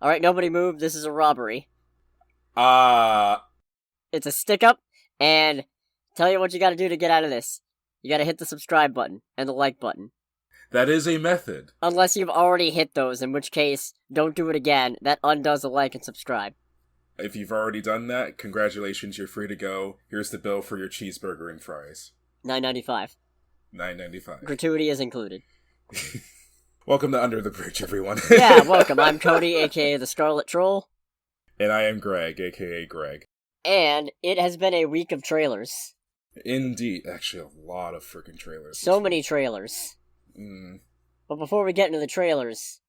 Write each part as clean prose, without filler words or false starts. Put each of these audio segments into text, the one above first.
Alright, nobody move. This is a robbery. Uh, It's a stick-up, and tell you what you gotta do to get out of this. You gotta hit the subscribe button and the like button. that is a method. Unless you've already hit those, in which case, don't do it again. That undoes the like and subscribe. If you've already done that, congratulations, you're free to go. Here's the bill for your cheeseburger and fries. $9.95. $9.95. Gratuity is included. Welcome to Under the Bridge, everyone. Yeah, welcome. I'm Cody, aka the Scarlet Troll. And I am Greg, aka Greg. And it has been a week of trailers. Indeed. Actually, a lot of freaking trailers. So many trailers. But before we get into the trailers,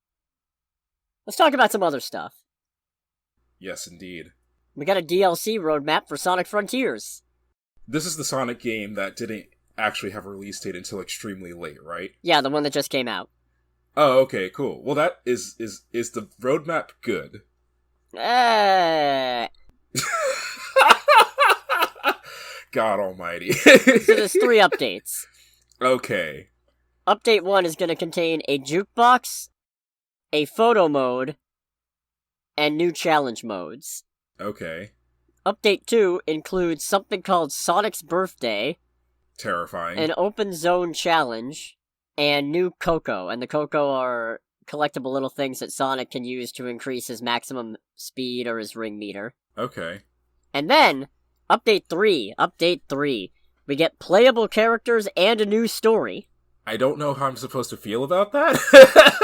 let's talk about some other stuff. Yes, indeed. We got a DLC roadmap for Sonic Frontiers. This is the Sonic game that didn't actually have a release date until extremely late, right? Yeah, the one that just came out. Oh, okay, cool. Well, that is the roadmap good? God almighty. So there's 3 updates. Okay. Update 1 is going to contain a jukebox, a photo mode, and new challenge modes. Okay. Update 2 includes something called Sonic's Birthday, Terrifying. an open zone challenge, and new Coco. And the Coco are collectible little things that Sonic can use to increase his maximum speed or his ring meter. Okay. And then, Update 3, we get playable characters and a new story. I don't know how I'm supposed to feel about that.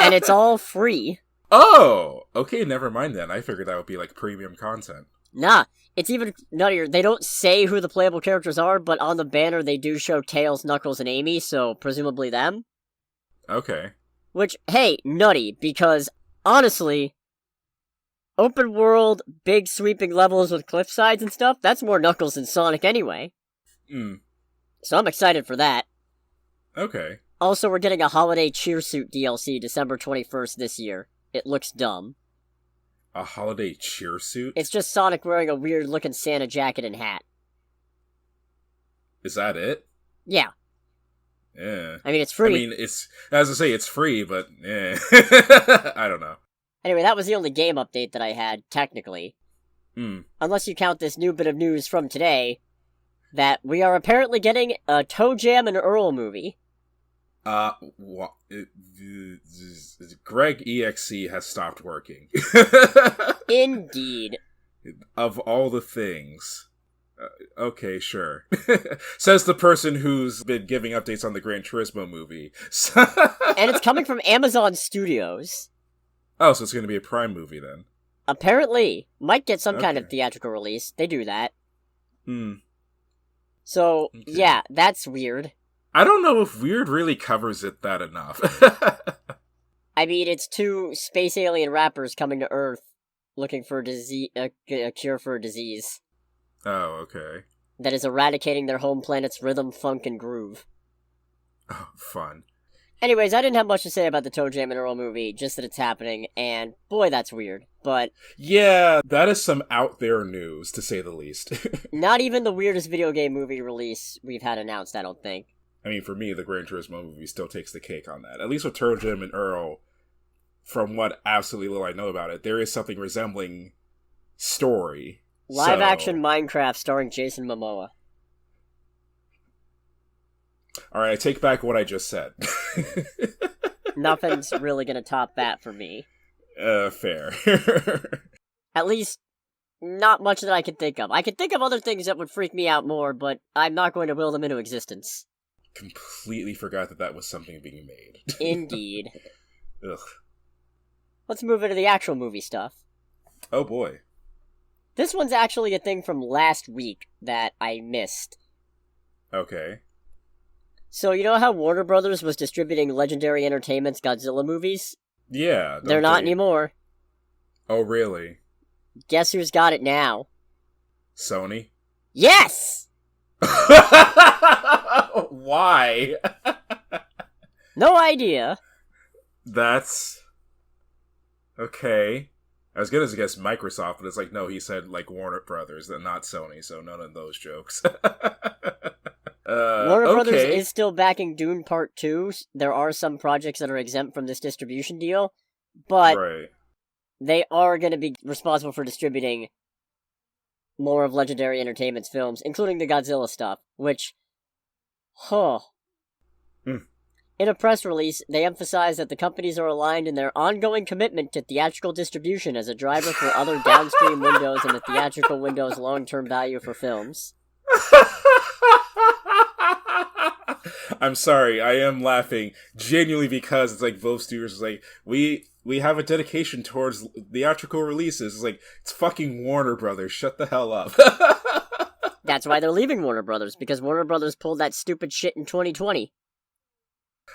And it's all free. Oh! Okay, never mind then. I figured that would be like premium content. Nah, it's even nuttier. They don't say who the playable characters are, but on the banner they do show Tails, Knuckles, and Amy, so presumably them. Okay. Which, hey, nutty, because, honestly, open world, big sweeping levels with cliff sides and stuff, that's more Knuckles than Sonic anyway. So I'm excited for that. Okay. Also, we're getting a Holiday Cheersuit DLC December 21st this year. It looks dumb. A holiday cheer suit? It's just Sonic wearing a weird-looking Santa jacket and hat. Is that it? Yeah. Yeah. I mean, it's free. I mean, it's, as I say, it's free, but eh. I don't know. Anyway, that was the only game update that I had, technically. Unless you count this new bit of news from today, that we are apparently getting a Toejam and Earl movie. Greg EXE has stopped working. Indeed. Of all the things. Okay, sure. Says the person who's been giving updates on the Gran Turismo movie. And it's coming from Amazon Studios. Oh, so it's going to be a Prime movie then. Apparently. Might get some kind of theatrical release. They do that. So, yeah, that's weird. I don't know if weird really covers it that enough. I mean, it's 2 space alien rappers coming to Earth looking for a cure for a disease. Oh, okay. That is eradicating their home planet's rhythm, funk, and groove. Oh, fun. Anyways, I didn't have much to say about the Toejam and Earl movie, just that it's happening, and boy, that's weird. But yeah, that is some out there news, to say the least. Not even the weirdest video game movie release we've had announced, I don't think. I mean, for me, the Gran Turismo movie still takes the cake on that. At least with Toejam and Earl, from what absolutely little I know about it, there is something resembling story. Live-action Minecraft starring Jason Momoa. Alright, I take back what I just said. Nothing's really gonna top that for me. Fair. At least, not much that I can think of. I can think of other things that would freak me out more, but I'm not going to will them into existence. Completely forgot that that was something being made. Indeed. Ugh. Let's move into the actual movie stuff. Oh boy. This one's actually a thing from last week that I missed. Okay. So, you know how Warner Brothers was distributing Legendary Entertainment's Godzilla movies? Yeah. They're not anymore. Oh, really? Guess who's got it now? Sony? Yes! Why? No idea. That's... okay. I was gonna guess Microsoft, but it's like, no, he said, like, Warner Brothers, and not Sony, so none of those jokes. Warner Brothers is still backing Dune Part 2. There are some projects that are exempt from this distribution deal, but they are going to be responsible for distributing more of Legendary Entertainment's films, including the Godzilla stuff, which, In a press release, they emphasize that the companies are aligned in their ongoing commitment to theatrical distribution as a driver for other downstream windows and the theatrical window's long-term value for films. I'm sorry, I am laughing genuinely because it's like both studios is like, we have a dedication towards theatrical releases. It's like, it's fucking Warner Brothers, shut the hell up. That's why they're leaving Warner Brothers, because Warner Brothers pulled that stupid shit in 2020.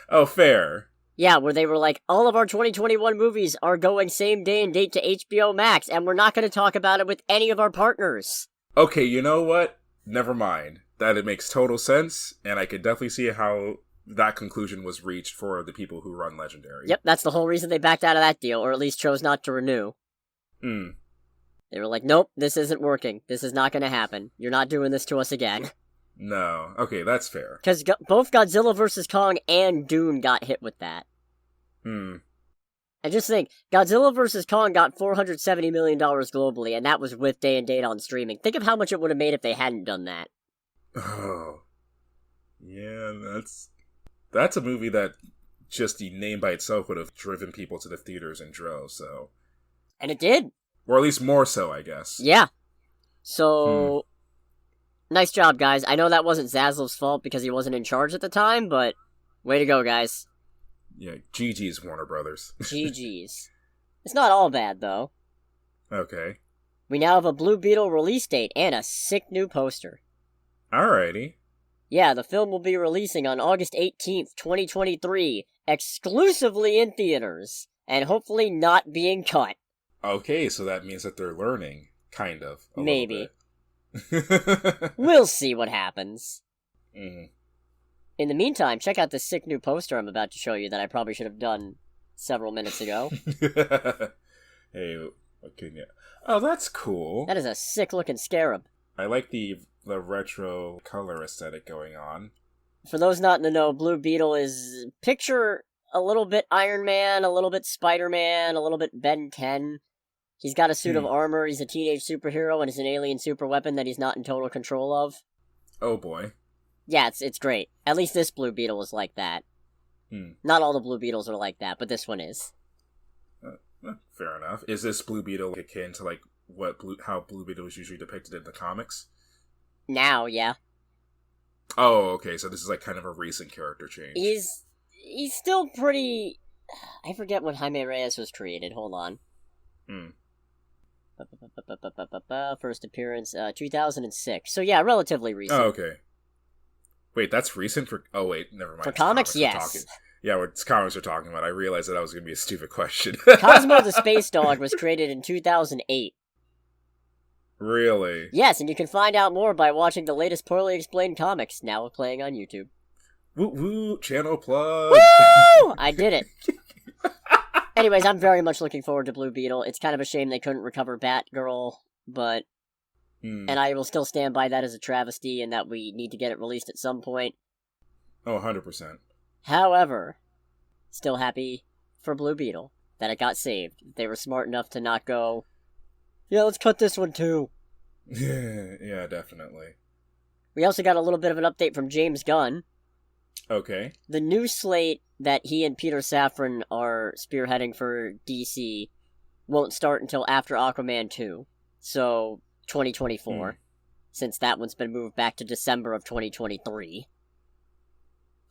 Oh, fair. Yeah, where they were like, all of our 2021 movies are going same day and date to HBO Max, and we're not going to talk about it with any of our partners. Okay, you know what? Never mind. That it makes total sense, and I could definitely see how that conclusion was reached for the people who run Legendary. Yep, that's the whole reason they backed out of that deal, or at least chose not to renew. They were like, nope, this isn't working. This is not going to happen. You're not doing this to us again. No. Okay, that's fair. Because both Godzilla vs. Kong and Dune got hit with that. And just think, Godzilla vs. Kong got $470 million globally, and that was with day and date on streaming. Think of how much it would have made if they hadn't done that. Oh. Yeah, that's a movie that just the name by itself would have driven people to the theaters in droves, so... And it did. Or at least more so, I guess. Yeah. So... Nice job, guys. I know that wasn't Zaslav's fault because he wasn't in charge at the time, but way to go, guys. Yeah, GG's, Warner Brothers. GG's. It's not all bad, though. Okay. We now have a Blue Beetle release date and a sick new poster. Alrighty. Yeah, the film will be releasing on August 18th, 2023, exclusively in theaters, and hopefully not being cut. Okay, so that means that they're learning, kind of. Maybe. We'll see what happens. In the meantime, check out this sick new poster I'm about to show you that I probably should have done several minutes ago. Hey, what can you... Oh, that's cool. That is a sick-looking scarab. I like the retro color aesthetic going on. For those not in the know, Blue Beetle is... Picture a little bit Iron Man, a little bit Spider-Man, a little bit Ben 10. He's got a suit of armor, he's a teenage superhero, and it's an alien super weapon that he's not in total control of. Oh boy. Yeah, it's great. At least this Blue Beetle is like that. Not all the Blue Beetles are like that, but this one is. Fair enough. Is this Blue Beetle akin to like how Blue Beetle is usually depicted in the comics? Now, yeah. Oh, okay, so this is like kind of a recent character change. He's still pretty... I forget when Jaime Reyes was created, hold on. First appearance, 2006. So yeah, relatively recent. Oh, okay. Wait, that's recent for... Oh, wait, never mind. For comics, yes. Yeah, what comics are talking about. I realized that was going to be a stupid question. Cosmo the Space Dog was created in 2008. Really? Yes, and you can find out more by watching the latest Poorly Explained Comics, now playing on YouTube. Woo woo, channel plug! Woo! I did it. Anyways, I'm very much looking forward to Blue Beetle. It's kind of a shame they couldn't recover Batgirl, but... And I will still stand by that as a travesty, and that we need to get it released at some point. Oh, 100%. However, still happy for Blue Beetle that it got saved. They were smart enough to not go, yeah, let's cut this one too. Yeah, definitely. We also got a little bit of an update from James Gunn. Okay. The new slate that he and Peter Safran are spearheading for DC won't start until after Aquaman 2. So, 2024. Since that one's been moved back to December of 2023.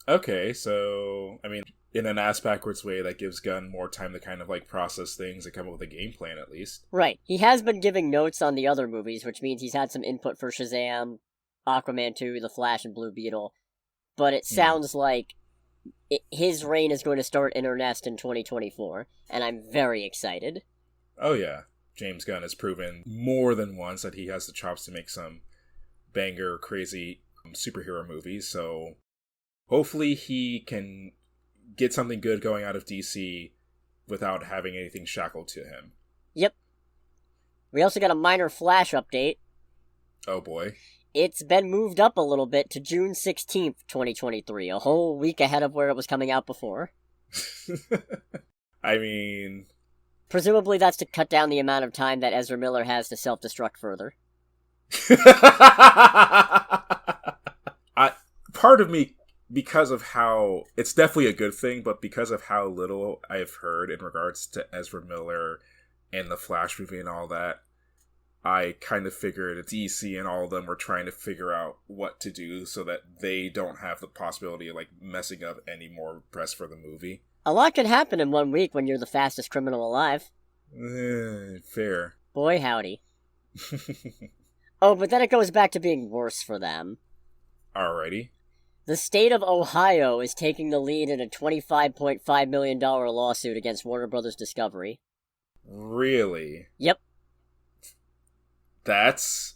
Okay, so, I mean, in an ass-backwards way, that gives Gunn more time to kind of, like, process things and come up with a game plan, at least. Right. He has been giving notes on the other movies, which means he's had some input for Shazam, Aquaman 2, The Flash, and Blue Beetle. But it sounds like his reign is going to start in earnest in 2024, and I'm very excited. Oh, yeah. James Gunn has proven more than once that he has the chops to make some banger, crazy superhero movies, so hopefully he can get something good going out of DC without having anything shackled to him. Yep. We also got a minor Flash update. Oh boy. It's been moved up a little bit to June 16th, 2023, a whole week ahead of where it was coming out before. I mean, Presumably that's to cut down the amount of time that Ezra Miller has to self-destruct further. Part of me, because of how... It's definitely a good thing, but because of how little I've heard in regards to Ezra Miller and the Flash movie and all that, I kind of figured DC and all of them were trying to figure out what to do so that they don't have the possibility of, like, messing up any more press for the movie. A lot can happen in 1 week when you're the fastest criminal alive. Fair. Boy, howdy. Oh, but then it goes back to being worse for them. Alrighty. The state of Ohio is taking the lead in a $25.5 million lawsuit against Warner Brothers Discovery. Really? Yep. That's...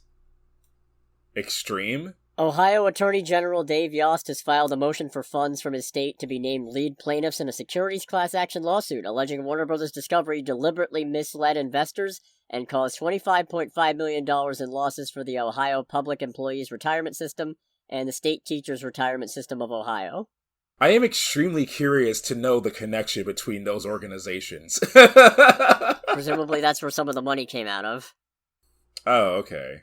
extreme? Ohio Attorney General Dave Yost has filed a motion for funds from his state to be named lead plaintiffs in a securities class action lawsuit alleging Warner Brothers Discovery deliberately misled investors and caused $25.5 million in losses for the Ohio Public Employees Retirement System and the State Teachers Retirement System of Ohio. I am extremely curious to know the connection between those organizations. Presumably that's where some of the money came out of. Oh, okay.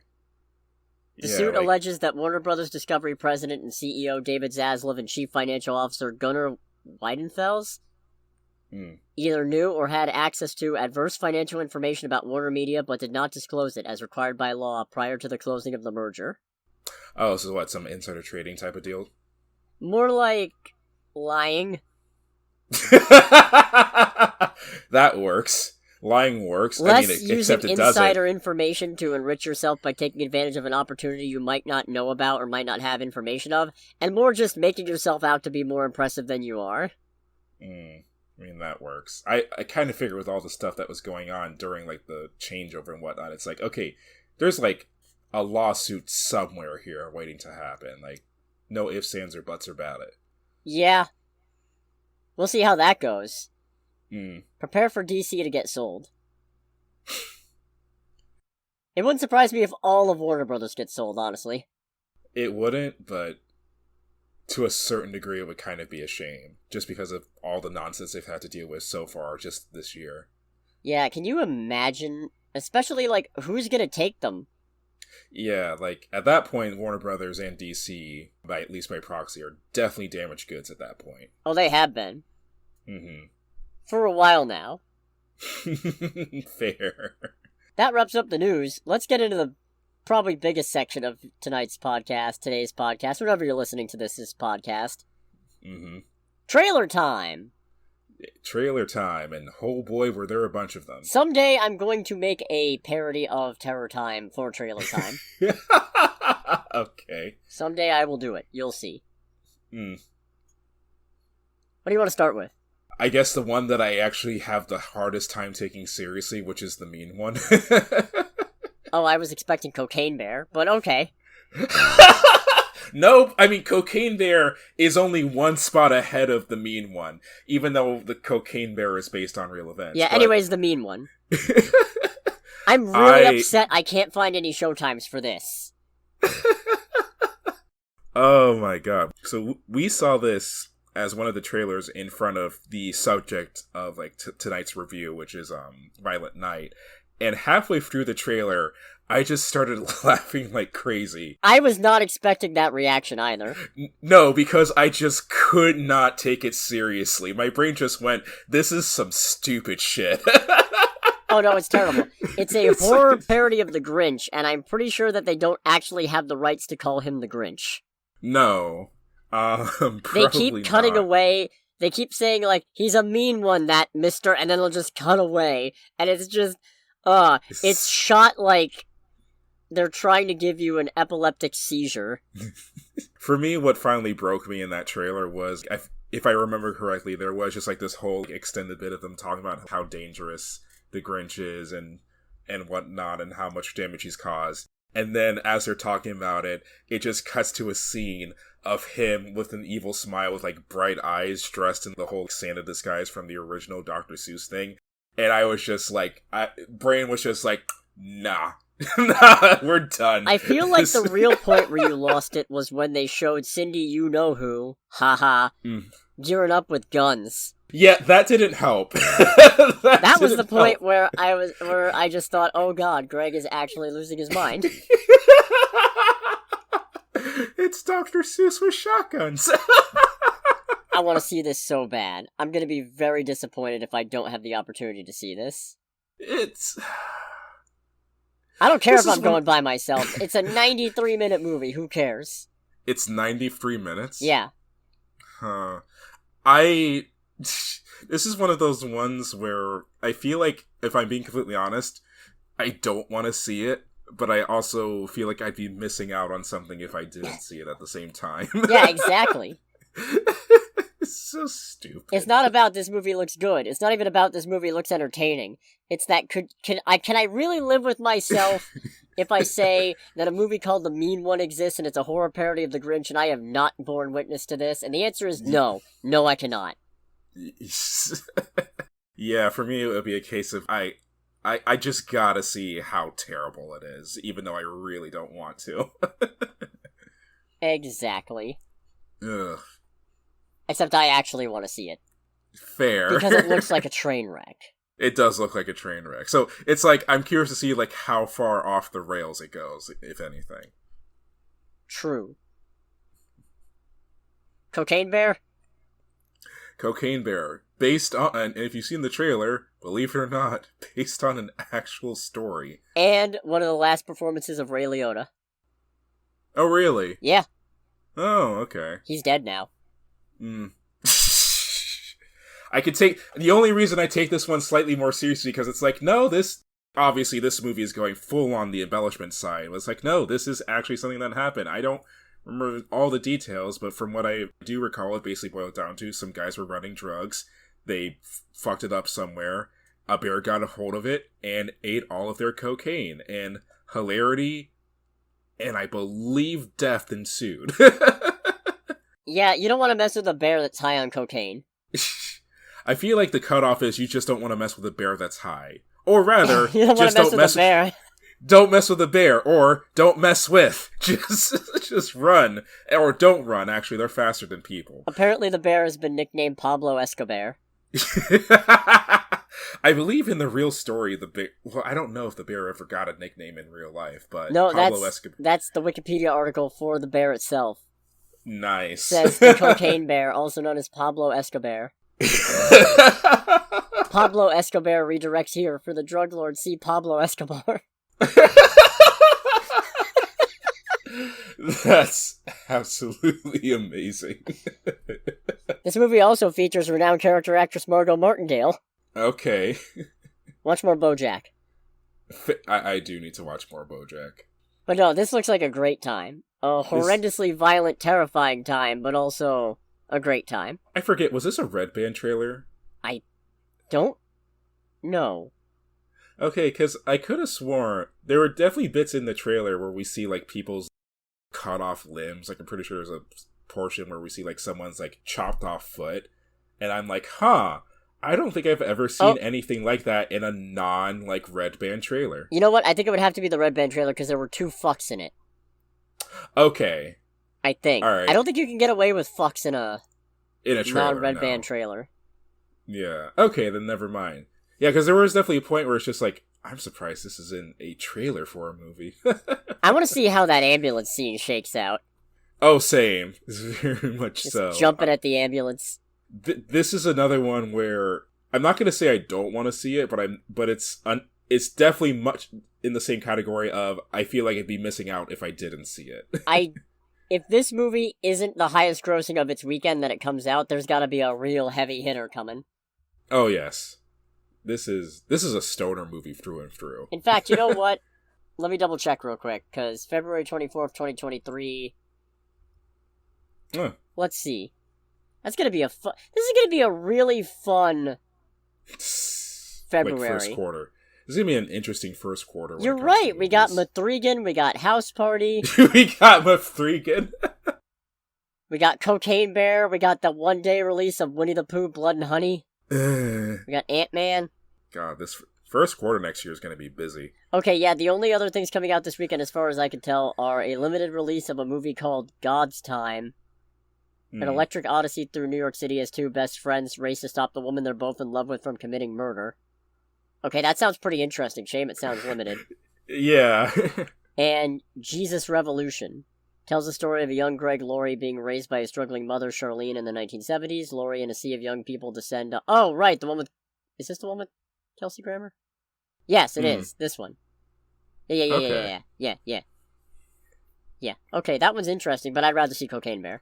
The suit alleges that Warner Brothers Discovery President and CEO David Zaslav and Chief Financial Officer Gunnar Weidenfels either knew or had access to adverse financial information about Warner Media but did not disclose it as required by law prior to the closing of the merger. Oh, so what, some insider trading type of deal? More like lying. That works. Lying works. Less except using it doesn't. insider information to enrich yourself by taking advantage of an opportunity you might not know about or might not have information of, and more just making yourself out to be more impressive than you are. I mean, that works. I kind of figured with all the stuff that was going on during, like, the changeover and whatnot, it's like, okay, there's, like, a lawsuit somewhere here waiting to happen. Like, no ifs, ands, or buts about it. Yeah. We'll see how that goes. Mm. Prepare for DC to get sold. It wouldn't surprise me if all of Warner Brothers gets sold, honestly. It wouldn't, but to a certain degree it would kind of be a shame. Just because of all the nonsense they've had to deal with so far just this year. Yeah, can you imagine? Especially, like, who's gonna take them? Yeah, like, at that point, Warner Brothers and DC, at least by proxy, are definitely damaged goods at that point. Oh, they have been. Mm-hmm. For a while now. Fair. That wraps up the news. Let's get into the probably biggest section of today's podcast, whenever you're listening to this podcast. Mm-hmm. Trailer time! Trailer time, and oh boy, were there a bunch of them. Someday I'm going to make a parody of Terror Time for Trailer Time. Okay. Someday I will do it. You'll see. Mm. What do you want to start with? I guess the one that I actually have the hardest time taking seriously, which is the mean one. Oh, I was expecting Cocaine Bear, but okay. Nope, I mean, Cocaine Bear is only one spot ahead of the mean one, even though the Cocaine Bear is based on real events. Yeah, but... anyways, the mean one. I'm really upset I can't find any showtimes for this. Oh my god. So we saw this as one of the trailers in front of the subject of, like, tonight's review, which is Violent Night. And halfway through the trailer, I just started laughing like crazy. I was not expecting that reaction either. No, because I just could not take it seriously. My brain just went, this is some stupid shit. Oh no, it's terrible. It's a horror parody of the Grinch, and I'm pretty sure that they don't actually have the rights to call him the Grinch. No. They keep cutting away. They keep saying, like, he's a mean one, that mister, and then they'll just cut away. And it's just, it's shot like they're trying to give you an epileptic seizure. For me, what finally broke me in that trailer was, if I remember correctly, there was just, like, this whole extended bit of them talking about how dangerous the Grinch is and whatnot, and how much damage he's caused. And then, as they're talking about it, it just cuts to a scene of him with an evil smile with, like, bright eyes, dressed in the whole Santa disguise from the original Dr. Seuss thing. And I was just like, brain was just like, nah. Nah, we're done. I feel like the real point where you lost it was when they showed Cindy You Know Who, haha, gearing up with guns. Yeah, that didn't help. That was the point where I just thought, oh god, Greg is actually losing his mind. It's Dr. Seuss with shotguns. I want to see this so bad. I'm going to be very disappointed if I don't have the opportunity to see this. I don't care if I'm going by myself. It's a 93-minute movie. Who cares? It's 93 minutes? Yeah. Huh. This is one of those ones where I feel like, if I'm being completely honest, I don't want to see it, but I also feel like I'd be missing out on something if I didn't see it at the same time. Yeah, exactly. It's so stupid. It's not about this movie looks good. It's not even about this movie looks entertaining. It's that can I really live with myself if I say that a movie called The Mean One exists and it's a horror parody of the Grinch and I have not borne witness to this? And the answer is no. No, I cannot. Yeah, for me it would be a case of I just gotta see how terrible it is, even though I really don't want to. Exactly. Ugh. Except I actually want to see it. Fair. Because it looks like a train wreck. It does look like a train wreck. So it's like, I'm curious to see like how far off the rails it goes, if anything. True. Cocaine Bear? Cocaine Bear. Based on, and if you've seen the trailer, believe it or not, based on an actual story. And one of the last performances of Ray Liotta. Oh, really? Yeah. Oh, okay. He's dead now. I could take, the only reason I take this one slightly more seriously, because it's like, no, obviously this movie is going full on the embellishment side. It's like, no, this is actually something that happened. I don't remember all the details, but from what I do recall, it basically boiled down to some guys were running drugs, they fucked it up somewhere, a bear got a hold of it, and ate all of their cocaine, and hilarity, and I believe death ensued. Yeah, you don't want to mess with a bear that's high on cocaine. I feel like the cutoff is you just don't want to mess with a bear that's high. Or rather, you don't just don't mess with a bear. Don't mess with a bear, or don't mess with. Just run. Or don't run, actually, they're faster than people. Apparently the bear has been nicknamed Pablo Escobar. I believe in the real story, well, I don't know if the bear ever got a nickname in real life, but no, Pablo Escobar. That's the Wikipedia article for the bear itself. Nice. Says the cocaine bear, also known as Pablo Escobar. Pablo Escobar redirects here for the drug lord. See Pablo Escobar. That's absolutely amazing. This movie also features renowned character actress Margot Martindale. Okay. Watch more BoJack. I do need to watch more BoJack. But no, this looks like a great time. A horrendously violent, terrifying time, but also a great time. I forget, was this a Red Band trailer? I don't know. Okay, because I could have sworn there were definitely bits in the trailer where we see, like, people's cut off limbs. Like, I'm pretty sure there's a portion where we see, like, someone's, like, chopped off foot. And I'm like, I don't think I've ever seen anything like that in a non, Red Band trailer. You know what? I think it would have to be the Red Band trailer because there were 2 fucks in it. Okay. I think. All right. I don't think you can get away with fucks in a trailer, non-Red Band trailer. Yeah. Okay, then never mind. Yeah, because there was definitely a point where it's just like, I'm surprised this is in a trailer for a movie. I want to see how that ambulance scene shakes out. Oh, same. Very much just so. Jumping at the ambulance. This is another one where I'm not going to say I don't want to see it, but it's definitely much in the same category of I feel like I'd be missing out if I didn't see it. If this movie isn't the highest grossing of its weekend that it comes out, there's got to be a real heavy hitter coming. Oh yes, this is a stoner movie through and through. In fact, you know what? Let me double check real quick because February 24th, 2023. Let's see. This is gonna be a really fun February. First quarter. This is gonna be an interesting first quarter. You're right. We got Mathregan. We got House Party. We got Mathregan. We got Cocaine Bear. We got the one-day release of Winnie the Pooh, Blood and Honey. We got Ant-Man. God, this first quarter next year is gonna be busy. Okay, yeah. The only other things coming out this weekend, as far as I can tell, are a limited release of a movie called God's Time. An electric odyssey through New York City as two best friends race to stop the woman they're both in love with from committing murder. Okay, that sounds pretty interesting. Shame it sounds limited. Yeah. And Jesus Revolution tells the story of a young Greg Laurie being raised by his struggling mother, Charlene, in the 1970s. Laurie and a sea of young people descend... Oh, right, the one with... Is this the one with Kelsey Grammer? Yes, it is. This one. Yeah. Yeah, okay, that one's interesting, but I'd rather see Cocaine Bear.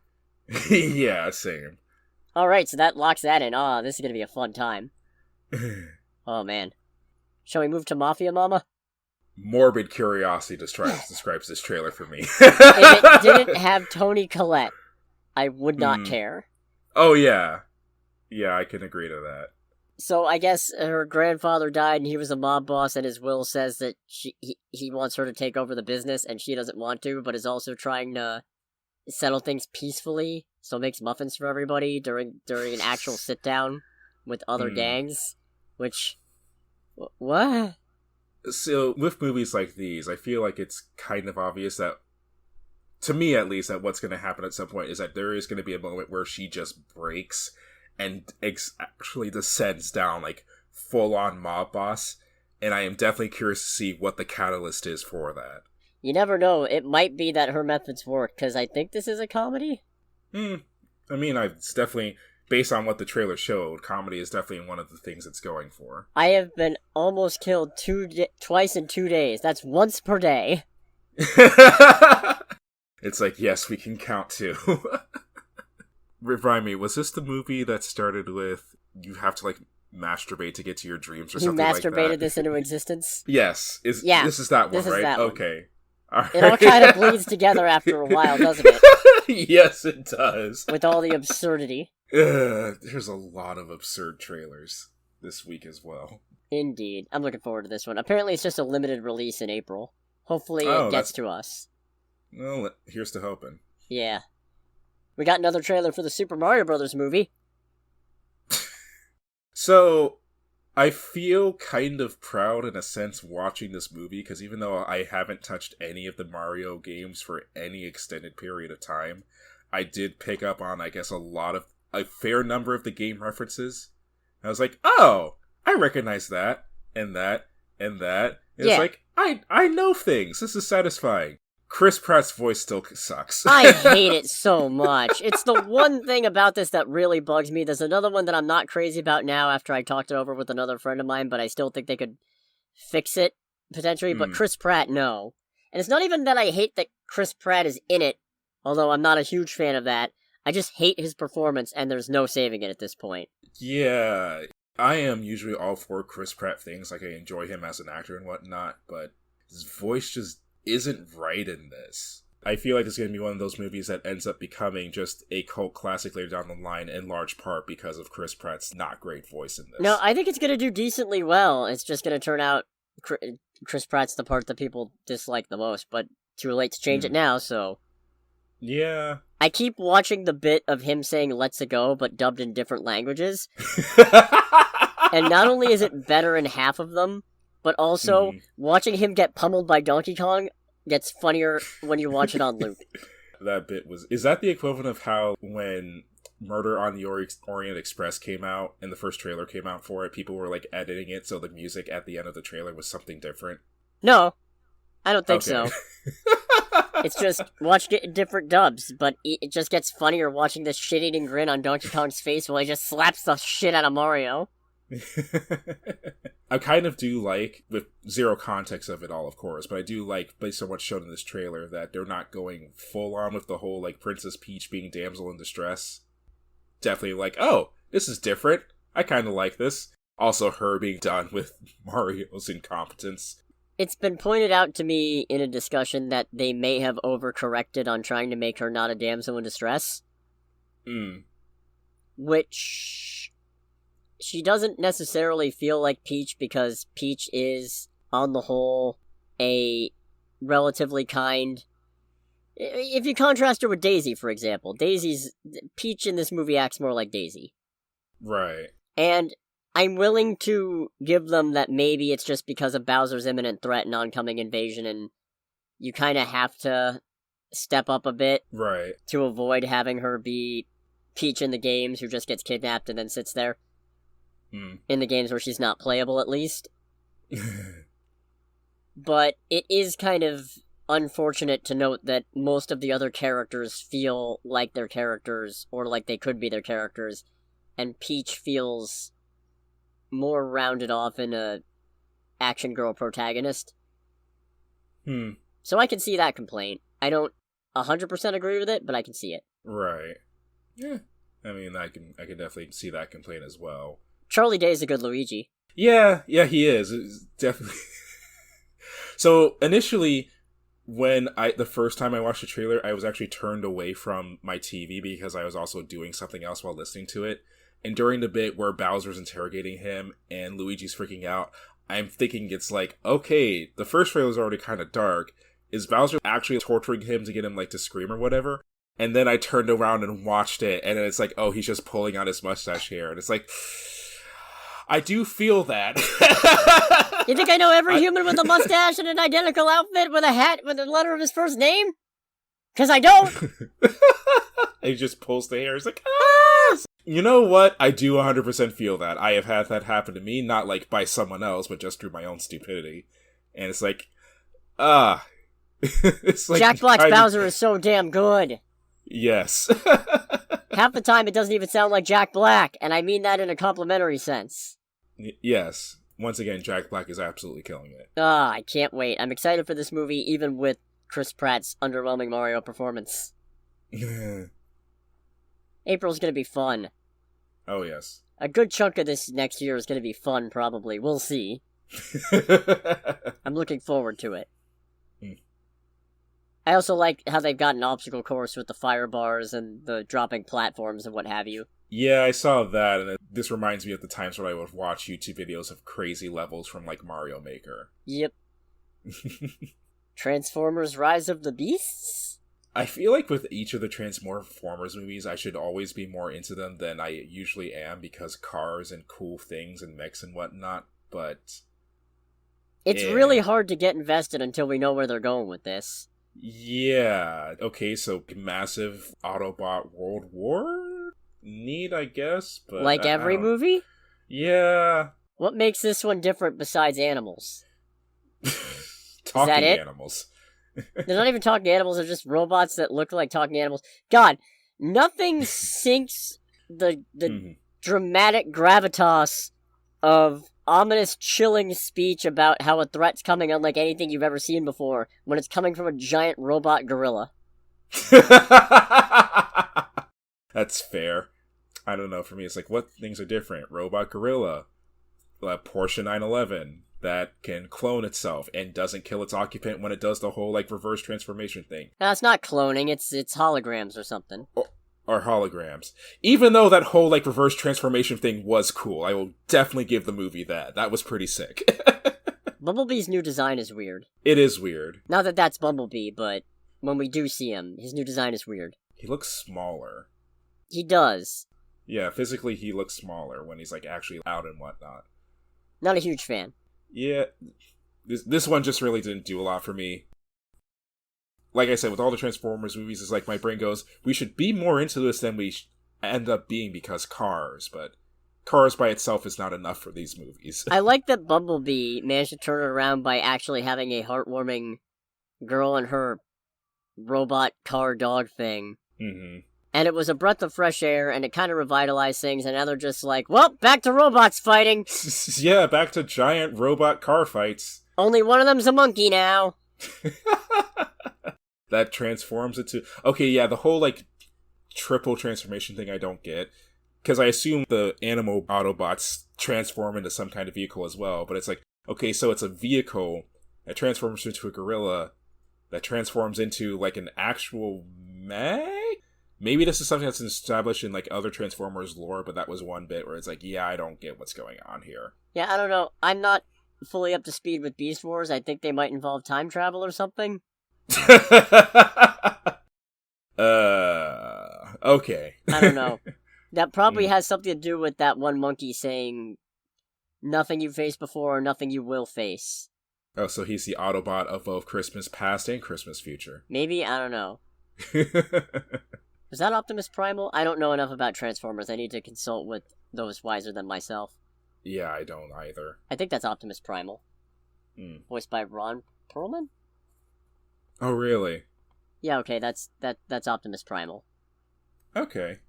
Yeah, same. Alright, so that locks that in. This is gonna be a fun time. Oh, man. Shall we move to Mafia, Mama? Morbid curiosity describes this trailer for me. If it didn't have Toni Collette, I would not care. Oh, yeah. Yeah, I can agree to that. So I guess her grandfather died and he was a mob boss, and his will says that he wants her to take over the business and she doesn't want to, but is also trying to settle things peacefully, so makes muffins for everybody during an actual sit-down with other gangs, which... What? So, with movies like these, I feel like it's kind of obvious that, to me at least, that what's going to happen at some point is that there is going to be a moment where she just breaks and actually descends down, like, full-on mob boss, and I am definitely curious to see what the catalyst is for that. You never know, it might be that her methods work, because I think this is a comedy? I mean, it's definitely... Based on what the trailer showed, comedy is definitely one of the things it's going for. I have been almost killed twice in 2 days. That's once per day. It's like, yes, we can count too. Remind me, was this the movie that started with you have to, like, masturbate to get to your dreams or something like that? You masturbated this into existence? Yes. This is that one, this right? Is that okay. One. All right. It all kind of bleeds together after a while, doesn't it? Yes, it does. With all the absurdity. There's a lot of absurd trailers this week as well. Indeed. I'm looking forward to this one. Apparently it's just a limited release in April. Hopefully it gets to us. Well, here's to hoping. Yeah. We got another trailer for the Super Mario Brothers movie. So, I feel kind of proud in a sense watching this movie, because even though I haven't touched any of the Mario games for any extended period of time, I did pick up on, I guess, a fair number of the game references. I was like, oh, I recognize that, and that, and that. And It's like, I know things. This is satisfying. Chris Pratt's voice still sucks. I hate it so much. It's the one thing about this that really bugs me. There's another one that I'm not crazy about now after I talked it over with another friend of mine, but I still think they could fix it, potentially. But Chris Pratt, no. And it's not even that I hate that Chris Pratt is in it, although I'm not a huge fan of that. I just hate his performance, and there's no saving it at this point. Yeah, I am usually all for Chris Pratt things, like I enjoy him as an actor and whatnot, but his voice just isn't right in this. I feel like it's going to be one of those movies that ends up becoming just a cult classic later down the line, in large part because of Chris Pratt's not great voice in this. No, I think it's going to do decently well. It's just going to turn out Chris Pratt's the part that people dislike the most, but too late to change it now, so... Yeah. I keep watching the bit of him saying "Let's go," but dubbed in different languages. And not only is it better in half of them, but also watching him get pummeled by Donkey Kong gets funnier when you watch it on loop. That bit was... Is that the equivalent of how when Murder on the Orient Express came out and the first trailer came out for it, people were, like, editing it so the music at the end of the trailer was something different? No, I don't think so. It's just, watch different dubs, but it just gets funnier watching this shit-eating grin on Donkey Kong's face while he just slaps the shit out of Mario. I kind of do like, with zero context of it all, of course, but I do like, based on what's shown in this trailer, that they're not going full on with the whole, like, Princess Peach being damsel in distress. Definitely like, oh, this is different. I kind of like this. Also, her being done with Mario's incompetence. It's been pointed out to me in a discussion that they may have overcorrected on trying to make her not a damsel in distress. Which... She doesn't necessarily feel like Peach because Peach is, on the whole, a relatively kind... If you contrast her with Daisy, for example, Peach in this movie acts more like Daisy. Right. And I'm willing to give them that maybe it's just because of Bowser's imminent threat and oncoming invasion, and you kind of have to step up a bit right, to avoid having her be Peach in the games, who just gets kidnapped and then sits there. Hmm. In the games where she's not playable, at least. But it is kind of unfortunate to note that most of the other characters feel like their characters, or like they could be their characters, and Peach feels more rounded off in a action girl protagonist. So I can see that complaint. I don't 100% agree with it, but I can see it. Right. Yeah. I mean, I can definitely see that complaint as well. Charlie Day's a good Luigi. Yeah, he is. It's definitely. So initially, when the first time I watched the trailer, I was actually turned away from my TV because I was also doing something else while listening to it. And during the bit where Bowser's interrogating him and Luigi's freaking out, I'm thinking it's like, okay, the first trailer is already kind of dark. Is Bowser actually torturing him to get him like to scream or whatever? And then I turned around and watched it, and it's like, oh, he's just pulling out his mustache hair, and it's like, I do feel that. You think I know every human with a mustache and an identical outfit with a hat with the letter of his first name? Because I don't. He just pulls the hair. It's like, ah! You know what? I do 100% feel that. I have had that happen to me, not like by someone else, but just through my own stupidity. And it's like, it's like Jack Black's Bowser is so damn good. Yes. Half the time it doesn't even sound like Jack Black, and I mean that in a complimentary sense. Yes. Once again, Jack Black is absolutely killing it. I can't wait. I'm excited for this movie, even with Chris Pratt's underwhelming Mario performance. April's gonna be fun. Oh, yes. A good chunk of this next year is gonna be fun, probably. We'll see. I'm looking forward to it. I also like how they've got an obstacle course with the fire bars and the dropping platforms and what have you. Yeah, I saw that, and this reminds me of the times when I would watch YouTube videos of crazy levels from, like, Mario Maker. Yep. Transformers Rise of the Beasts? I feel like with each of the Transformers movies, I should always be more into them than I usually am, because cars and cool things and mechs and whatnot, but... It's really hard to get invested until we know where they're going with this. Yeah, okay, so massive Autobot World War? Neat, I guess, but... Like every movie? Yeah. What makes this one different besides animals? Talking Is that it? animals. They're not even talking animals, they're just robots that look like talking animals. God, nothing sinks the dramatic gravitas of ominous, chilling speech about how a threat's coming unlike anything you've ever seen before when it's coming from a giant robot gorilla. That's fair. I don't know, for me it's like, what things are different? Robot gorilla, Porsche 911 that can clone itself and doesn't kill its occupant when it does the whole like reverse transformation thing. No, it's not cloning, it's holograms or something. Or holograms. Even though that whole like reverse transformation thing was cool, I will definitely give the movie that. That was pretty sick. Bumblebee's new design is weird. It is weird. Not that that's Bumblebee, but when we do see him, his new design is weird. He looks smaller. He does. Yeah, physically he looks smaller when he's like actually out and whatnot. Not a huge fan. Yeah, this one just really didn't do a lot for me. Like I said, with all the Transformers movies, it's like my brain goes, we should be more into this than we end up being because Cars, but Cars by itself is not enough for these movies. I like that Bumblebee managed to turn it around by actually having a heartwarming girl and her robot car dog thing. Mm-hmm. And it was a breath of fresh air, and it kind of revitalized things, and now they're just like, well, back to robots fighting! Yeah, back to giant robot car fights. Only one of them's a monkey now! That transforms it to... Okay, yeah, the whole, like, triple transformation thing I don't get. Because I assume the animal Autobots transform into some kind of vehicle as well, but it's like, okay, so it's a vehicle that transforms into a gorilla that transforms into, like, an actual mech? Maybe this is something that's established in, like, other Transformers lore, but that was one bit where it's like, yeah, I don't get what's going on here. Yeah, I don't know. I'm not fully up to speed with Beast Wars. I think they might involve time travel or something. Okay. I don't know. That probably has something to do with that one monkey saying, nothing you faced before, nothing you will face. Oh, so he's the Autobot of both Christmas past and Christmas future. Maybe? I don't know. Was that Optimus Primal? I don't know enough about Transformers. I need to consult with those wiser than myself. Yeah, I don't either. I think that's Optimus Primal. Voiced by Ron Perlman? Oh, really? Yeah, okay, that's Optimus Primal. Okay.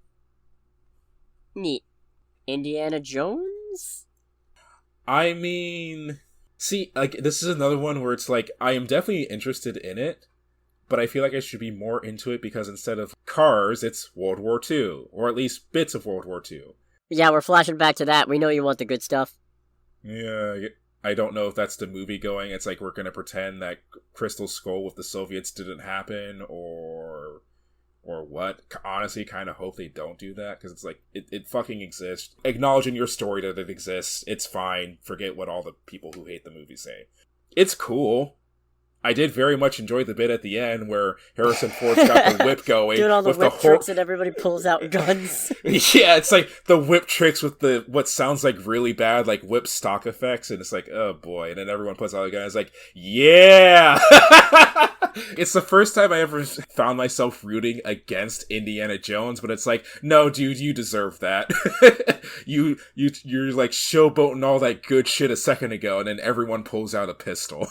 Neat. Indiana Jones? I mean, see, like, this is another one where it's like, I am definitely interested in it, but I feel like I should be more into it because instead of cars, it's World War II, or at least bits of World War II. Yeah, we're flashing back to that. We know you want the good stuff. Yeah, I don't know if that's the movie going. It's like we're going to pretend that Crystal Skull with the Soviets didn't happen, or what. Honestly, kind of hope they don't do that, because it's like, it fucking exists. Acknowledging your story that it exists, it's fine. Forget what all the people who hate the movie say. It's cool. I did very much enjoy the bit at the end where Harrison Ford's got the whip going. Doing all the with whip the tricks and everybody pulls out guns. Yeah, it's like the whip tricks with the what sounds like really bad, like whip stock effects, and it's like, oh boy. And then everyone puts out a gun, it's like, yeah! It's the first time I ever found myself rooting against Indiana Jones, but it's like, no, dude, you deserve that. You're like showboating all that good shit a second ago, and then everyone pulls out a pistol.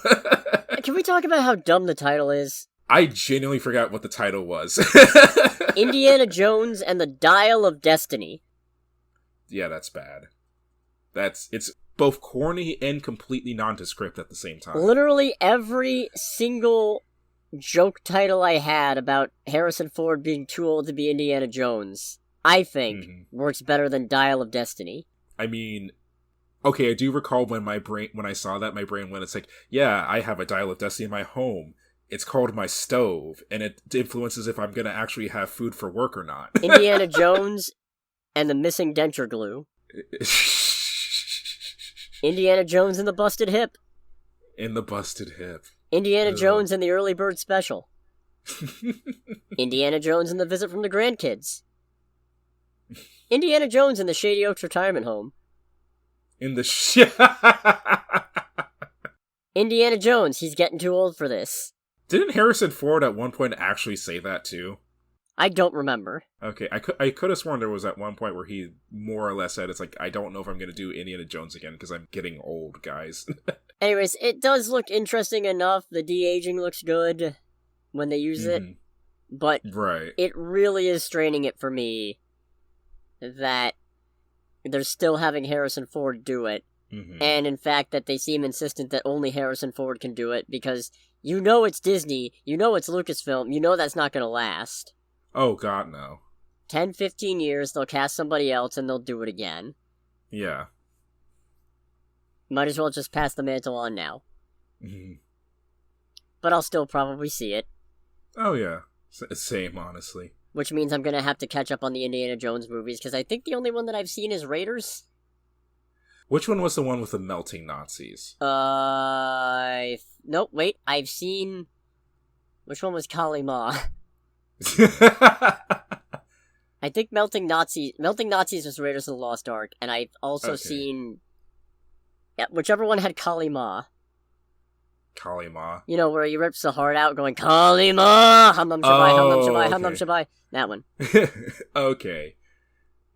Can we talk about how dumb the title is? I genuinely forgot what the title was. Indiana Jones and the Dial of Destiny. Yeah, that's bad. It's both corny and completely nondescript at the same time. Literally every single joke title I had about Harrison Ford being too old to be Indiana Jones, I think, works better than Dial of Destiny. I mean, okay, I do recall when I saw that, my brain went, it's like, yeah, I have a Dial of Destiny in my home. It's called my stove, and it influences if I'm going to actually have food for work or not. Indiana Jones and the missing denture glue. Indiana Jones and the busted hip. In the busted hip. Indiana Jones and the early bird special. Indiana Jones and the visit from the grandkids. Indiana Jones and the Shady Oaks retirement home. Indiana Jones, he's getting too old for this. Didn't Harrison Ford at one point actually say that too? I don't remember. Okay, I could have sworn there was at one point where he more or less said, it's like, I don't know if I'm going to do Indiana Jones again because I'm getting old, guys. Anyways, it does look interesting enough. The de-aging looks good when they use it. But it really is straining it for me that they're still having Harrison Ford do it. And in fact, that they seem insistent that only Harrison Ford can do it because you know it's Disney, you know it's Lucasfilm, you know that's not going to last. Oh, God, no. 10, 15 years, they'll cast somebody else and they'll do it again. Yeah. Might as well just pass the mantle on now. But I'll still probably see it. Oh, yeah. Same, honestly. Which means I'm going to have to catch up on the Indiana Jones movies, because I think the only one that I've seen is Raiders. Which one was the one with the melting Nazis? Nope, wait. I've seen... Which one was Kali Ma? I think Melting Nazis was Raiders of the Lost Ark, and I've also seen... Yeah, whichever one had Kali Ma. Kali Ma? You know, where he rips the heart out going, Kali Ma! Hum Num Shabai, Hum Num Shabai, Hum Num Shabai. That one. Okay.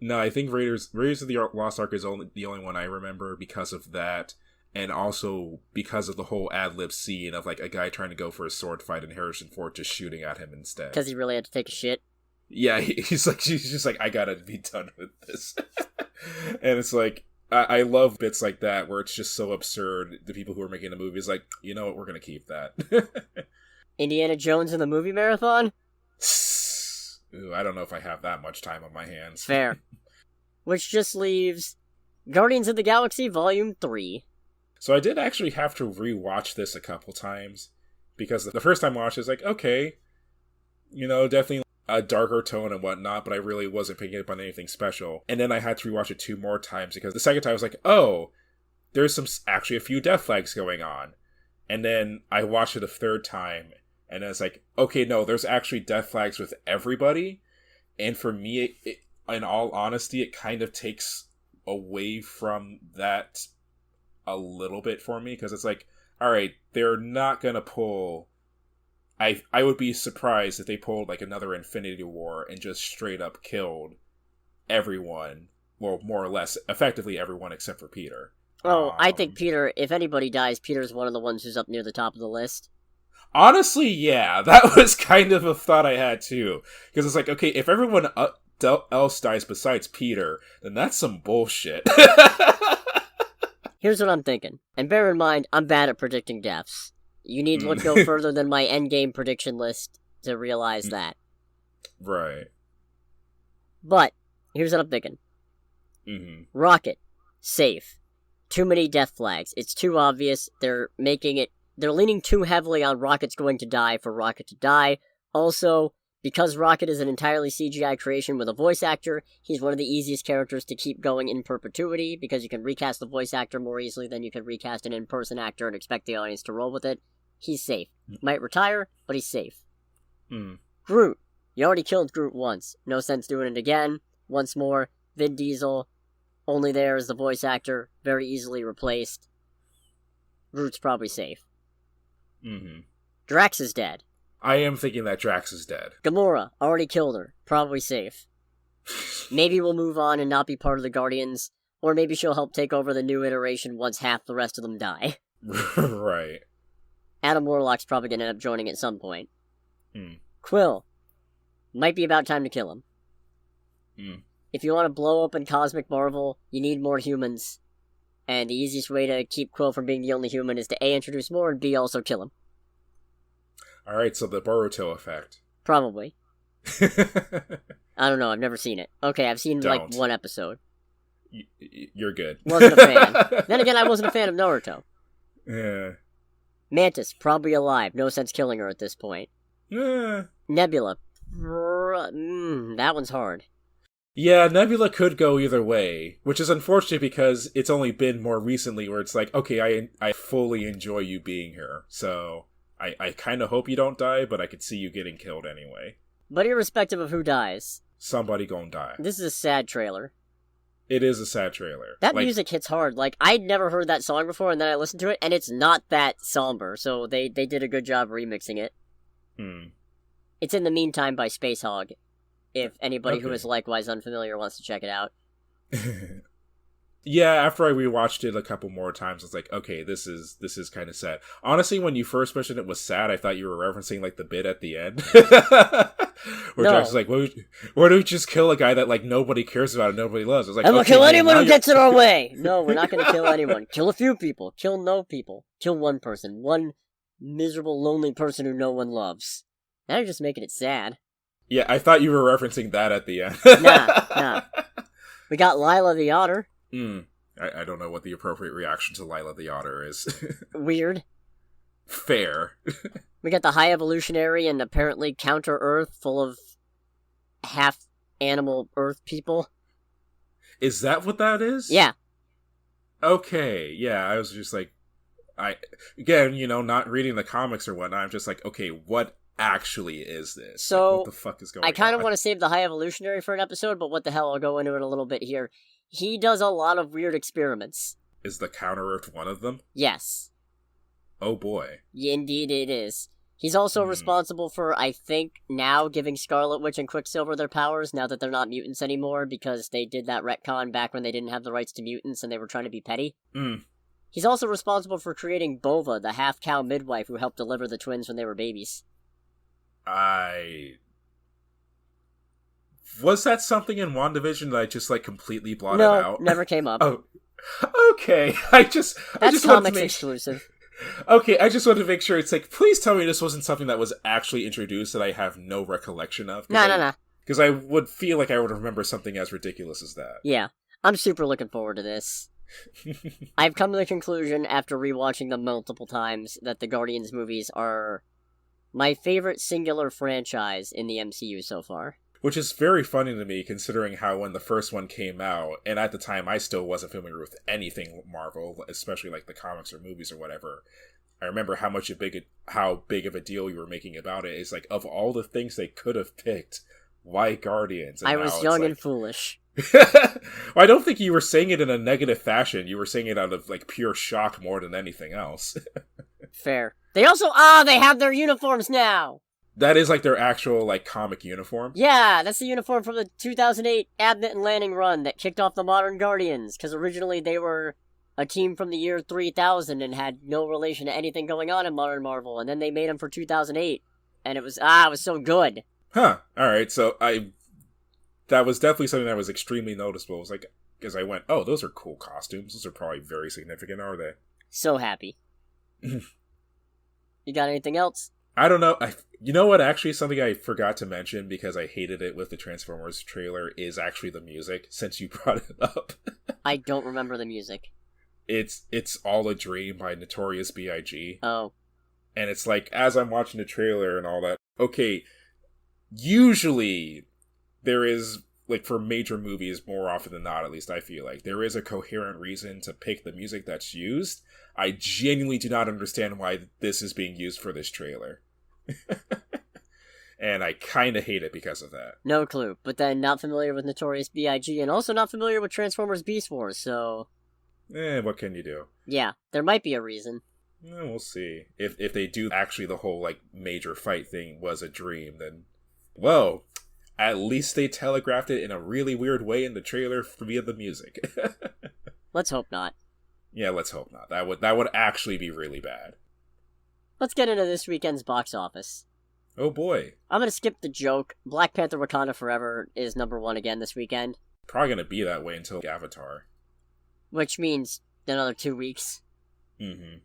No, I think Raiders of the Lost Ark is the only one I remember because of that, and also because of the whole ad-lib scene of, like, a guy trying to go for a sword fight and Harrison Ford just shooting at him instead. Because he really had to take a shit? Yeah, he's just like, I gotta be done with this. And it's like, I love bits like that where it's just so absurd. The people who are making the movie is like, you know what, we're gonna keep that. Indiana Jones in the movie marathon? Ooh, I don't know if I have that much time on my hands. Fair. Which just leaves Guardians of the Galaxy Volume 3. So I did actually have to rewatch this a couple times, because the first time I watched it was like, okay, you know, definitely a darker tone and whatnot, but I really wasn't picking up on anything special. And then I had to rewatch it 2 more times, because the second time I was like, oh, there's actually a few death flags going on. And then I watched it a third time, and it's like, okay, no, there's actually death flags with everybody. And for me, in all honesty, it kind of takes away from that a little bit for me, because it's like, all right, they're not going to pull I would be surprised if they pulled like another Infinity War and just straight up killed everyone. Well, more or less, effectively everyone except for Peter. Oh, I think Peter, if anybody dies, Peter's one of the ones who's up near the top of the list. Honestly, yeah, that was kind of a thought I had too. Because it's like, okay, if everyone else dies besides Peter, then that's some bullshit. Here's what I'm thinking. And bear in mind, I'm bad at predicting deaths. You need to look no further than my endgame prediction list to realize that. Right. But, here's what I'm thinking. Mm-hmm. Rocket. Safe. Too many death flags. It's too obvious. They're leaning too heavily on Rocket's going to die for Rocket to die. Also, because Rocket is an entirely CGI creation with a voice actor, he's one of the easiest characters to keep going in perpetuity, because you can recast the voice actor more easily than you can recast an in-person actor and expect the audience to roll with it. He's safe. Might retire, but he's safe. Groot. You already killed Groot once. No sense doing it again. Once more. Vin Diesel. Only there as the voice actor. Very easily replaced. Groot's probably safe. Drax is dead. I am thinking that Drax is dead. Gamora. Already killed her. Probably safe. Maybe we'll move on and not be part of the Guardians. Or maybe she'll help take over the new iteration once half the rest of them die. Right. Adam Warlock's probably going to end up joining at some point. Quill. Might be about time to kill him. If you want to blow open Cosmic Marvel, you need more humans. And the easiest way to keep Quill from being the only human is to A, introduce more, and B, also kill him. Alright, so the Boruto effect. Probably. I don't know, I've never seen it. Okay, I've seen like one episode. You're good. Wasn't a fan. Then again, I wasn't a fan of Naruto. Yeah. Mantis, probably alive. No sense killing her at this point. Nebula. That one's hard. Yeah, Nebula could go either way, which is unfortunate because it's only been more recently where it's like, okay, I fully enjoy you being here, so I kind of hope you don't die, but I could see you getting killed anyway. But irrespective of who dies, somebody gonna die. This is a sad trailer. It is a sad trailer. That music hits hard. Like, I'd never heard that song before, and then I listened to it, and it's not that somber, so they did a good job remixing it. It's In the Meantime by Space Hog, if anybody who is likewise unfamiliar wants to check it out. Yeah, after I rewatched it a couple more times, I was like, okay, this is kind of sad. Honestly, when you first mentioned it was sad, I thought you were referencing, like, the bit at the end. Where Josh was like, why don't we just kill a guy that, like, nobody cares about and nobody loves? I was like, I'm gonna kill anyone who gets in our way! No, we're not gonna kill anyone. Kill a few people. Kill no people. Kill one person. One miserable, lonely person who no one loves. Now you're just making it sad. Yeah, I thought you were referencing that at the end. Nah. We got Lila the Otter. I don't know what the appropriate reaction to Lila the Otter is. Weird. Fair. We got the High Evolutionary and apparently Counter-Earth full of half-animal Earth people. Is that what that is? Yeah. Okay, yeah, I was just like, again, not reading the comics or whatnot, I'm just like, okay, what actually is this? So, what the fuck is going on? I kind of want to save the High Evolutionary for an episode, but what the hell, I'll go into it a little bit here. He does a lot of weird experiments. Is the Counter-Earth one of them? Yes. Oh boy. Indeed it is. He's also responsible for, I think, now giving Scarlet Witch and Quicksilver their powers, now that they're not mutants anymore, because they did that retcon back when they didn't have the rights to mutants and they were trying to be petty. He's also responsible for creating Bova, the half-cow midwife who helped deliver the twins when they were babies. Was that something in WandaVision that I just, like, completely blotted out? No, never came up. Oh, okay. That's comics exclusive. Okay, I just wanted to make sure. It's like, please tell me this wasn't something that was actually introduced that I have no recollection of. No. Because I would feel like I would remember something as ridiculous as that. Yeah, I'm super looking forward to this. I've come to the conclusion, after rewatching them multiple times, that the Guardians movies are my favorite singular franchise in the MCU so far. Which is very funny to me, considering how when the first one came out, and at the time I still wasn't familiar with anything Marvel, especially like the comics or movies or whatever. I remember how big of a deal you were making about it. It's like, of all the things they could have picked, why Guardians? And I was young and foolish. Well, I don't think you were saying it in a negative fashion. You were saying it out of, like, pure shock more than anything else. Fair. They also, they have their uniforms now! That is like their actual, like, comic uniform? Yeah, that's the uniform from the 2008 Abnett and Lanning run that kicked off the Modern Guardians, because originally they were a team from the year 3000 and had no relation to anything going on in Modern Marvel, and then they made them for 2008, and it was so good. Huh, alright, so that was definitely something that was extremely noticeable. It was like, because I went, oh, those are cool costumes. Those are probably very significant, are they? So happy. You got anything else? I don't know. You know what? Actually, something I forgot to mention because I hated it with the Transformers trailer is actually the music, since you brought it up. I don't remember the music. It's All a Dream by Notorious B.I.G. Oh. And it's like, as I'm watching the trailer and all that, okay, usually there is, like, for major movies, more often than not, at least I feel like, there is a coherent reason to pick the music that's used. I genuinely do not understand why this is being used for this trailer. And I kind of hate it because of that. No clue, but then not familiar with Notorious B.I.G. and also not familiar with Transformers Beast Wars, so... What can you do? Yeah, there might be a reason. We'll see. If they do actually the whole, like, major fight thing was a dream, then... Whoa! At least they telegraphed it in a really weird way in the trailer via the music. Let's hope not. Yeah, let's hope not. That would actually be really bad. Let's get into this weekend's box office. Oh boy. I'm gonna skip the joke. Black Panther Wakanda Forever is #1 again this weekend. Probably gonna be that way until Avatar. Which means another 2 weeks. Mm-hmm.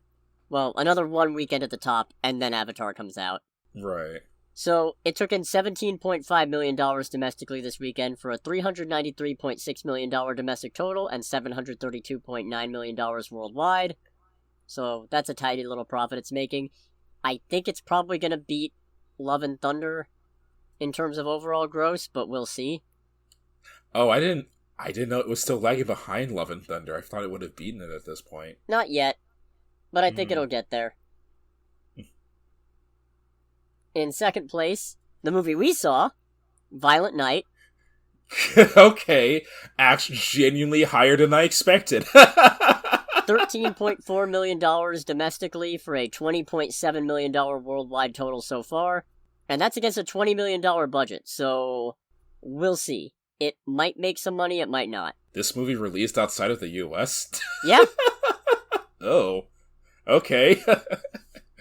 Well, another 1 weekend at the top, and then Avatar comes out. Right. So, it took in $17.5 million domestically this weekend for a $393.6 million domestic total and $732.9 million worldwide. So, that's a tidy little profit it's making. I think it's probably going to beat Love and Thunder in terms of overall gross, but we'll see. Oh, I didn't know it was still lagging behind Love and Thunder. I thought it would have beaten it at this point. Not yet, but I think it'll get there. In second place, the movie we saw, Violent Night. Okay, actually genuinely higher than I expected. $13.4 million domestically for a $20.7 million worldwide total so far. And that's against a $20 million budget, so we'll see. It might make some money, it might not. This movie released outside of the US? Yeah. Oh, okay.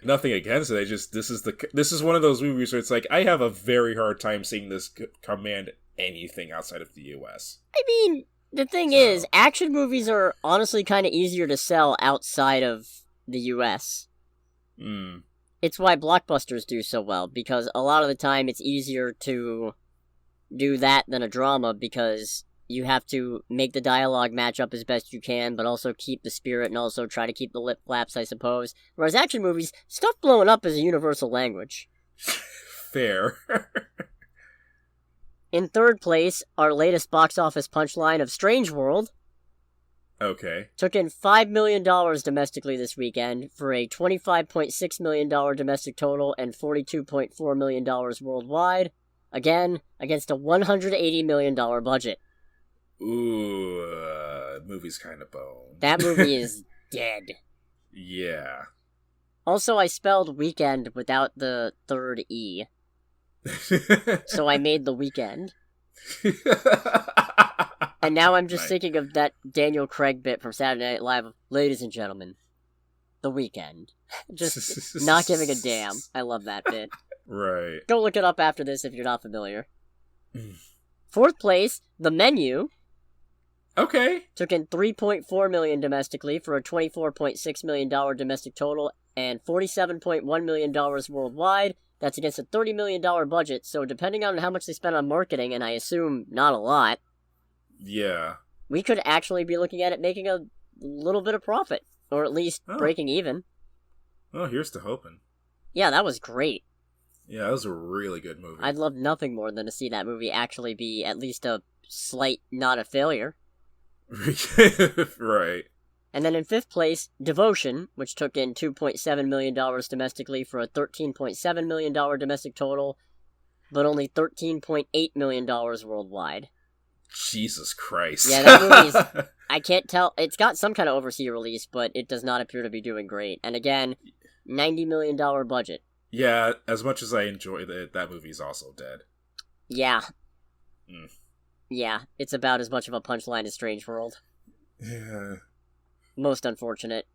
Nothing against it. This is one of those movies where it's like, I have a very hard time seeing this command anything outside of the US. I mean, the thing is, action movies are honestly kind of easier to sell outside of the US. It's why blockbusters do so well, because a lot of the time it's easier to do that than a drama, because you have to make the dialogue match up as best you can, but also keep the spirit and also try to keep the lip flaps, I suppose. Whereas action movies, stuff blowing up is a universal language. Fair. In third place, our latest box office punchline of Strange World. Okay. Took in $5 million domestically this weekend for a $25.6 million domestic total and $42.4 million worldwide. Again, against a $180 million budget. Ooh, movie's kind of boned. That movie is dead. Yeah. Also, I spelled weekend without the third E. So I made the weekend. And now I'm just thinking of that Daniel Craig bit from Saturday Night Live of, ladies and gentlemen, the weekend. Just not giving a damn. I love that bit. Right. Go look it up after this if you're not familiar. Fourth place, The Menu. Okay. Took in $3.4 million domestically for a $24.6 million domestic total and $47.1 million worldwide. That's against a $30 million budget, so depending on how much they spend on marketing, and I assume not a lot, yeah, we could actually be looking at it making a little bit of profit, or at least breaking even. Oh, here's to hoping. Yeah, that was great. Yeah, that was a really good movie. I'd love nothing more than to see that movie actually be at least a slight, not a failure. Right. And then in fifth place, Devotion, which took in $2.7 million domestically for a $13.7 million domestic total, but only $13.8 million worldwide. Jesus Christ. Yeah, that movie's... I can't tell... It's got some kind of overseas release, but it does not appear to be doing great. And again, $90 million budget. Yeah, as much as I enjoy that movie's also dead. Yeah. Mm. Yeah, it's about as much of a punchline as Strange World. Yeah. Most unfortunate.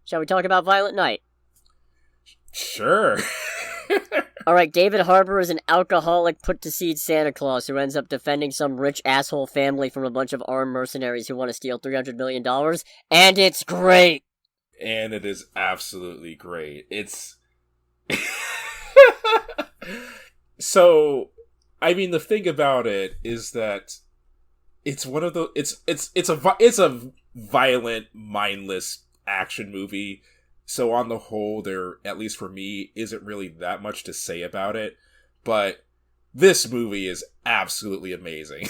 Shall we talk about Violent Night? Sure. Alright, David Harbour is an alcoholic put-to-seed Santa Claus who ends up defending some rich asshole family from a bunch of armed mercenaries who want to steal $300 million, and it's great! And it is absolutely great. It's... So, I mean, the thing about it is that it's one of the... It's a violent, mindless action movie. So on the whole, there, at least for me, isn't really that much to say about it. But this movie is absolutely amazing.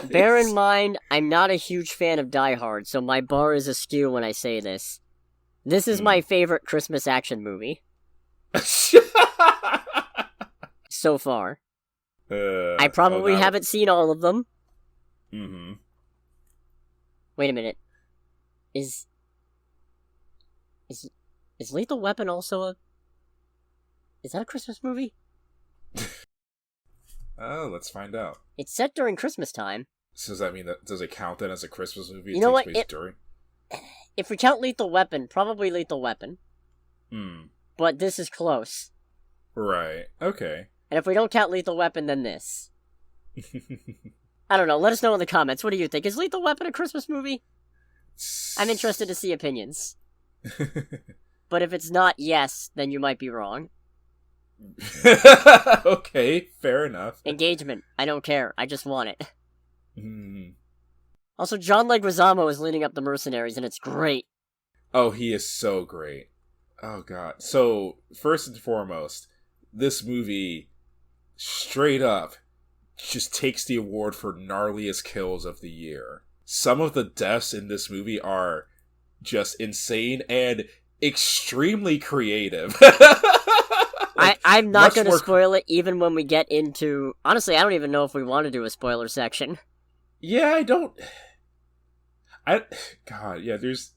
Bear in mind, I'm not a huge fan of Die Hard, so my bar is askew when I say this. This is my favorite Christmas action movie. So far. I probably haven't seen all of them. Mm-hmm. Wait a minute. Is Lethal Weapon also a... Is that a Christmas movie? Oh, let's find out. It's set during Christmas time. So does that mean that... Does it count then as a Christmas movie? You know what? During? If we count Lethal Weapon, probably Lethal Weapon. But this is close. Right. Okay. And if we don't count Lethal Weapon, then this. I don't know. Let us know in the comments. What do you think? Is Lethal Weapon a Christmas movie? I'm interested to see opinions. But if it's not yes, then you might be wrong. Okay, fair enough. Engagement. I don't care. I just want it. Also, John Leguizamo is leading up the mercenaries, and it's great. Oh, he is so great. Oh, God. So, first and foremost, this movie, straight up, just takes the award for gnarliest kills of the year. Some of the deaths in this movie are just insane and extremely creative. I'm not going to spoil it, even when we get into... Honestly, I don't even know if we want to do a spoiler section. Yeah, I don't... God, yeah, there's...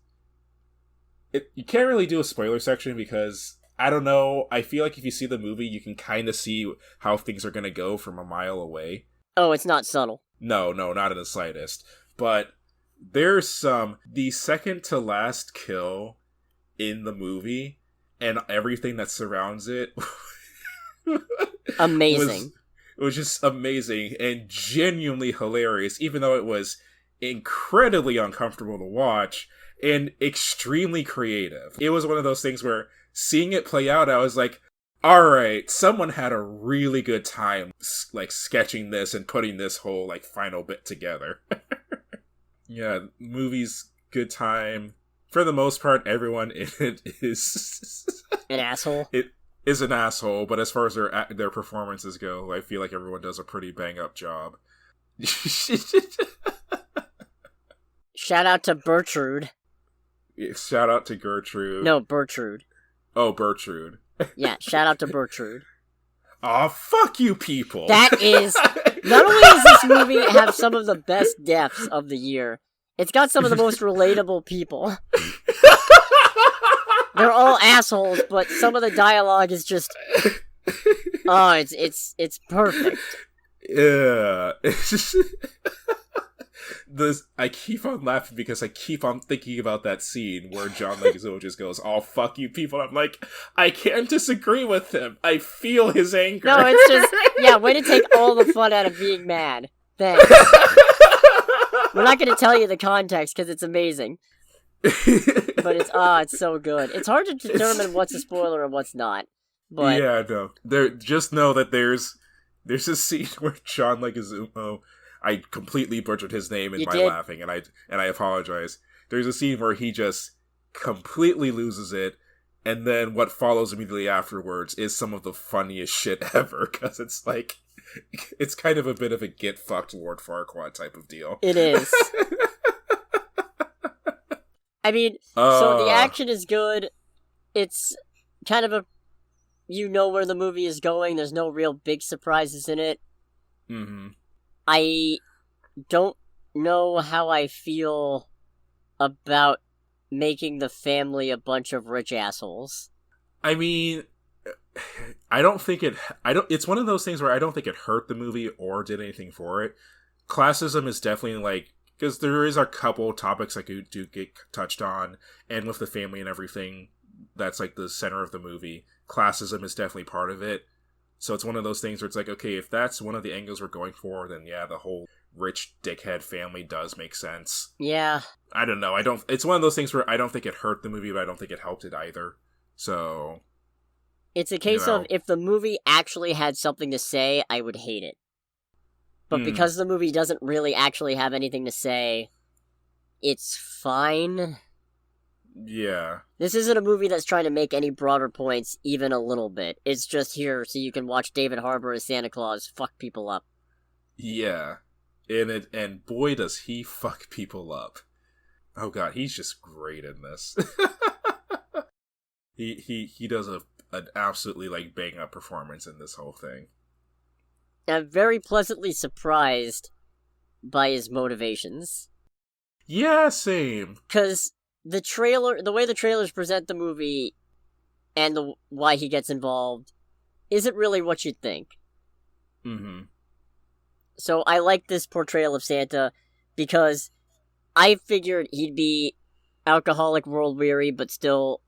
You can't really do a spoiler section because, I don't know, I feel like if you see the movie, you can kind of see how things are going to go from a mile away. Oh, it's not subtle. No, not in the slightest. But there's the second to last kill in the movie and everything that surrounds it amazing. was just amazing and genuinely hilarious, even though it was incredibly uncomfortable to watch and extremely creative. It was one of those things where seeing it play out, I was like, alright, someone had a really good time like sketching this and putting this whole like final bit together. Yeah, movie's good time. For the most part, everyone in it is an asshole. It is an asshole, but as far as their performances go, I feel like everyone does a pretty bang up job. Shout out to Bertrude. Shout out to Gertrude. No, Bertrude. Oh, Bertrude. Yeah, shout out to Bertrude. Aw, fuck you people! That is... Not only does this movie have some of the best deaths of the year, it's got some of the most relatable people. They're all assholes, but some of the dialogue is just... Oh, it's perfect. Yeah. I keep on laughing because I keep on thinking about that scene where John Leguizamo just goes, "Oh, fuck you people." I'm like, I can't disagree with him. I feel his anger. No, it's just, yeah, way to take all the fun out of being mad. Thanks. We're not going to tell you the context because it's amazing. But it's so good. It's hard to determine what's a spoiler and what's not. But yeah, no. Just know that there's a scene where John Leguizamo, I completely butchered his name in my laughing, and I apologize. There's a scene where he just completely loses it, and then what follows immediately afterwards is some of the funniest shit ever, because it's like, it's kind of a bit of a get fucked Lord Farquaad type of deal. It is. I mean, so the action is good. It's kind of you know where the movie is going. There's no real big surprises in it. Mm-hmm. I don't know how I feel about making the family a bunch of rich assholes. I mean, it's one of those things where I don't think it hurt the movie or did anything for it. Classism is definitely like, because there is a couple topics that do get touched on, and with the family and everything, that's like the center of the movie. Classism is definitely part of it. So it's one of those things where it's like, okay, if that's one of the angles we're going for, then yeah, the whole rich dickhead family does make sense. Yeah. I don't know. It's one of those things where I don't think it hurt the movie, but I don't think it helped it either. So it's a case of, if the movie actually had something to say, I would hate it. But because the movie doesn't really actually have anything to say, it's fine. Yeah. This isn't a movie that's trying to make any broader points, even a little bit. It's just here so you can watch David Harbour as Santa Claus fuck people up. Yeah. And boy does he fuck people up. Oh god, he's just great in this. He does an absolutely like bang up performance in this whole thing. I'm very pleasantly surprised by his motivations. Yeah, same. Because the way the trailers present the movie and why he gets involved isn't really what you'd think. Mm-hmm. So I like this portrayal of Santa because I figured he'd be alcoholic, world-weary, but still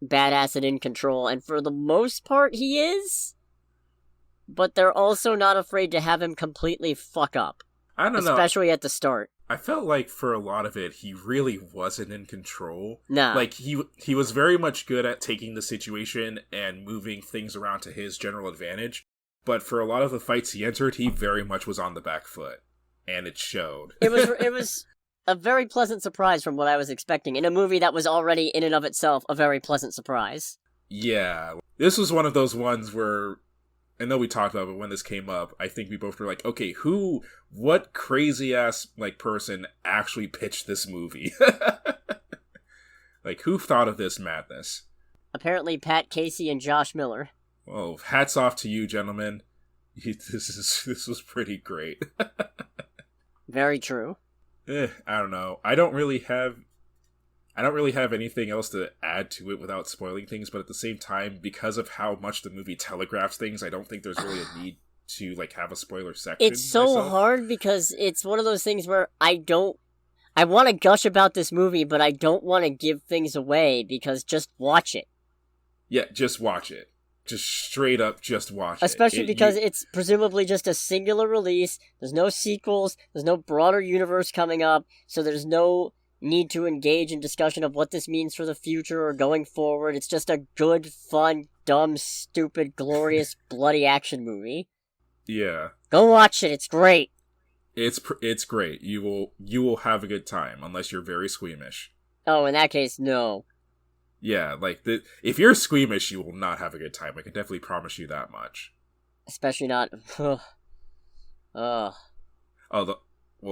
badass and in control, and for the most part he is, but they're also not afraid to have him completely fuck up. I don't know. Especially at the start. I felt like for a lot of it, he really wasn't in control. Nah. Like, he was very much good at taking the situation and moving things around to his general advantage, but for a lot of the fights he entered, he very much was on the back foot, and it showed. It was a very pleasant surprise from what I was expecting, in a movie that was already, in and of itself, a very pleasant surprise. Yeah. This was one of those ones where, I know we talked about it, but when this came up, I think we both were like, okay, what crazy-ass, like, person actually pitched this movie? Like, who thought of this madness? Apparently Pat Casey and Josh Miller. Oh, hats off to you, gentlemen. This was pretty great. Very true. I don't know. I don't really have anything else to add to it without spoiling things, but at the same time, because of how much the movie telegraphs things, I don't think there's really a need to like have a spoiler section. It's so hard because it's one of those things where I want to gush about this movie, but I don't want to give things away because just watch it. Yeah, just watch it. Just straight up, just watch it. Especially because it's presumably just a singular release. There's no sequels. There's no broader universe coming up. So there's no need to engage in discussion of what this means for the future or going forward. It's just a good, fun, dumb, stupid, glorious, bloody action movie. Yeah. Go watch it. It's great. It's great. You will have a good time unless you're very squeamish. Oh, in that case, no. Yeah, like, if you're squeamish, you will not have a good time. I can definitely promise you that much. Especially not... well,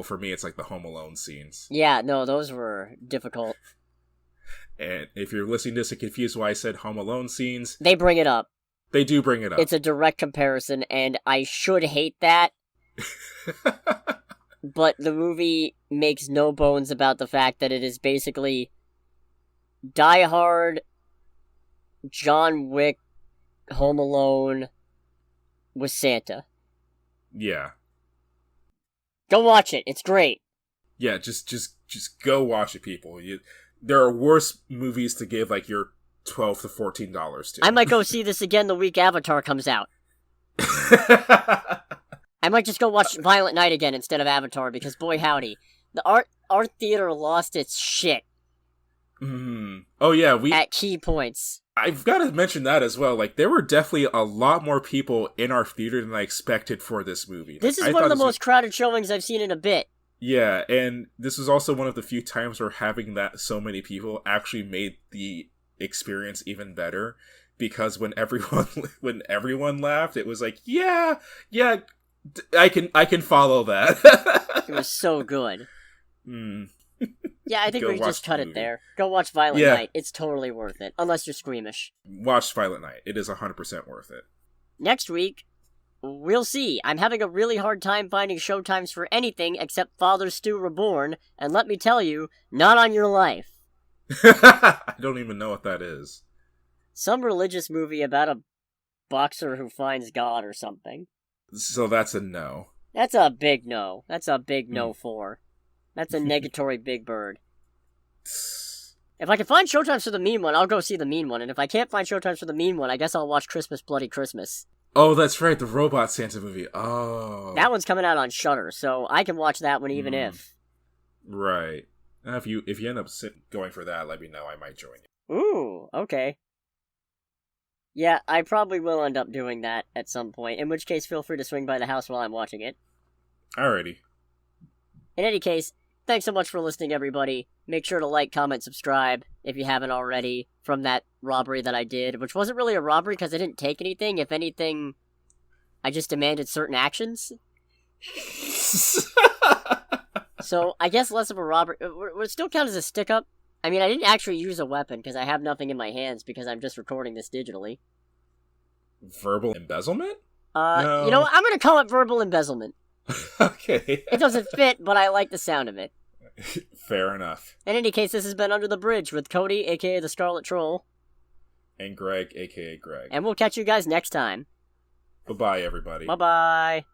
for me, it's like the Home Alone scenes. Yeah, no, those were difficult. And if you're listening to this and confused why I said Home Alone scenes... They bring it up. They do bring it up. It's a direct comparison, and I should hate that. But the movie makes no bones about the fact that it is basically... Die Hard, John Wick, Home Alone with Santa. Yeah. Go watch it. It's great. Yeah, just go watch it, people. There are worse movies to give like your $12 to $14 to. I might go see this again the week Avatar comes out. I might just go watch Violent Night again instead of Avatar because boy howdy, the art theater lost its shit. Mm-hmm. Oh yeah, at key points. I've got to mention that as well. Like, there were definitely a lot more people in our theater than I expected for this movie. This is one of the most crowded showings I've seen in a bit. Yeah, and this was also one of the few times where having that so many people actually made the experience even better. Because when everyone laughed, it was like, yeah, I can follow that. It was so good. Mm. Yeah, I think we just cut it there. Go watch Violent Night. It's totally worth it. Unless you're squeamish. Watch Violent Night. It is 100% worth it. Next week, we'll see. I'm having a really hard time finding showtimes for anything except Father Stew Reborn, and let me tell you, not on your life. I don't even know what that is. Some religious movie about a boxer who finds God or something. So that's a no. That's a big no. That's a big no for. That's a negatory big bird. If I can find showtimes for the mean one, I'll go see the mean one. And if I can't find showtimes for the mean one, I guess I'll watch Christmas Bloody Christmas. Oh, that's right, the Robot Santa movie. Oh. That one's coming out on Shudder, so I can watch that one even if. Right. If you end up going for that, let me know. I might join you. Ooh, okay. Yeah, I probably will end up doing that at some point, in which case feel free to swing by the house while I'm watching it. Alrighty. In any case, thanks so much for listening, everybody. Make sure to like, comment, subscribe, if you haven't already, from that robbery that I did, which wasn't really a robbery because I didn't take anything. If anything, I just demanded certain actions. So, I guess less of a robbery. Would it still count as a stick-up? I mean, I didn't actually use a weapon because I have nothing in my hands because I'm just recording this digitally. Verbal embezzlement? No. You know what? I'm going to call it verbal embezzlement. Okay. It doesn't fit, but I like the sound of it. Fair enough. In any case, this has been Under the Bridge with Cody, aka the Scarlet Troll. And Greg, aka Greg. And we'll catch you guys next time. Bye-bye, everybody. Bye-bye.